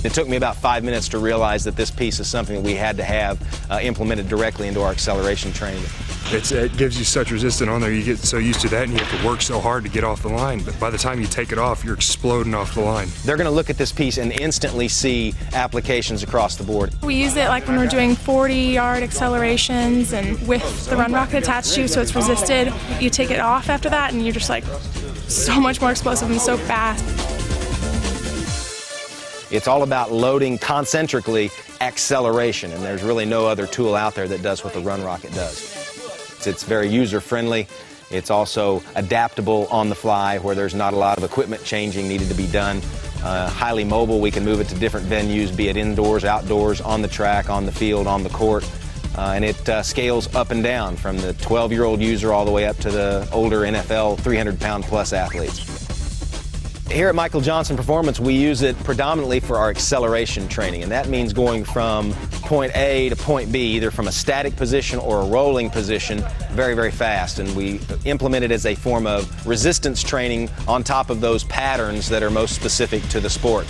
It took me about 5 minutes to realize that this piece is something that we had to have implemented directly into our acceleration training. It gives you such resistance on there, you get so used to that and you have to work so hard to get off the line, but by the time you take it off, you're exploding off the line. They're going to look at this piece and instantly see applications across the board. We use it like when we're doing 40-yard accelerations and with the Run Rocket attached to you so it's resisted. You take it off after that and you're just like so much more explosive and so fast. It's all about loading concentrically acceleration, and there's really no other tool out there that does what the Run Rocket does. It's very user-friendly. It's also adaptable on the fly where there's not a lot of equipment changing needed to be done. Highly mobile, we can move it to different venues, be it indoors, outdoors, on the track, on the field, on the court. And it scales up and down from the 12-year-old user all the way up to the older NFL 300-pound plus athletes. Here at Michael Johnson Performance, we use it predominantly for our acceleration training, and that means going from point A to point B, either from a static position or a rolling position, very, very fast. And we implement it as a form of resistance training on top of those patterns that are most specific to the sport.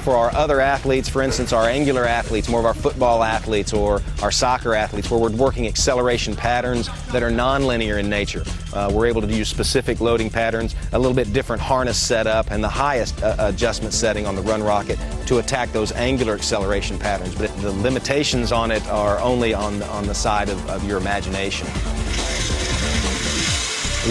For our other athletes, for instance, our angular athletes, more of our football athletes or our soccer athletes, where we're working acceleration patterns that are nonlinear in nature. We're able to use specific loading patterns, a little bit different harness setup, and the highest adjustment setting on the Run Rocket to attack those angular acceleration patterns. But the limitations on it are only on the side of your imagination.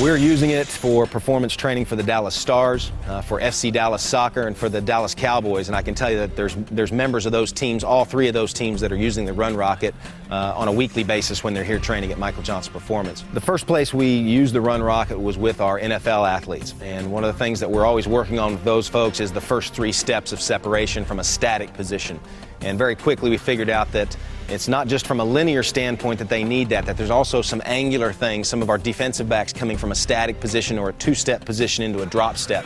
We're using it for performance training for the Dallas Stars, for FC Dallas Soccer, and for the Dallas Cowboys. And I can tell you that there's members of those teams, all three of those teams, that are using the Run Rocket on a weekly basis when they're here training at Michael Johnson Performance. The first place we used the Run Rocket was with our NFL athletes. And one of the things that we're always working on with those folks is the first 3 steps of separation from a static position. And very quickly we figured out that it's not just from a linear standpoint that they need that there's also some angular things, some of our defensive backs coming from a static position or a 2-step position into a drop step.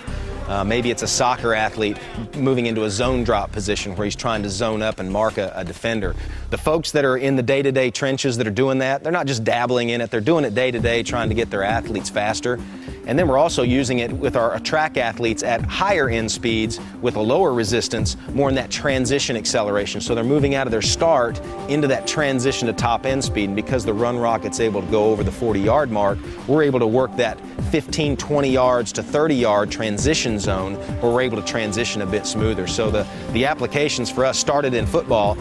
Maybe it's a soccer athlete moving into a zone drop position where he's trying to zone up and mark a defender. The folks that are in the day-to-day trenches that are doing that, they're not just dabbling in it, they're doing it day-to-day trying to get their athletes faster. And then we're also using it with our track athletes at higher end speeds with a lower resistance, more in that transition acceleration. So they're moving out of their start into that transition to top end speed. And because the Run Rocket's able to go over the 40-yard mark, we're able to work that 15, 20 yards to 30-yard transition zone where we're able to transition a bit smoother. So the applications for us started in football,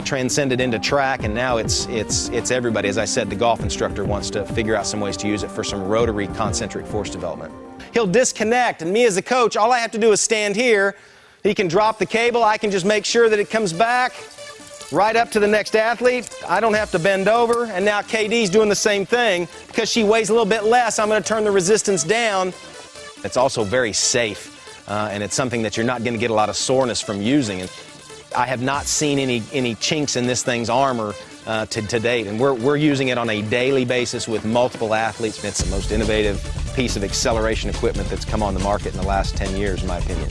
transcended into track, and now it's everybody. As I said, the golf instructor wants to figure out some ways to use it for some rotary concentric force development. He'll disconnect, and me as a coach, all I have to do is stand here. He can drop the cable. I can just make sure that it comes back right up to the next athlete. I don't have to bend over, and now KD's doing the same thing. Because she weighs a little bit less, I'm going to turn the resistance down. It's also very safe, and it's something that you're not going to get a lot of soreness from using. And I have not seen any chinks in this thing's armor to date, and we're using it on a daily basis with multiple athletes. It's the most innovative piece of acceleration equipment that's come on the market in the last 10 years, in my opinion.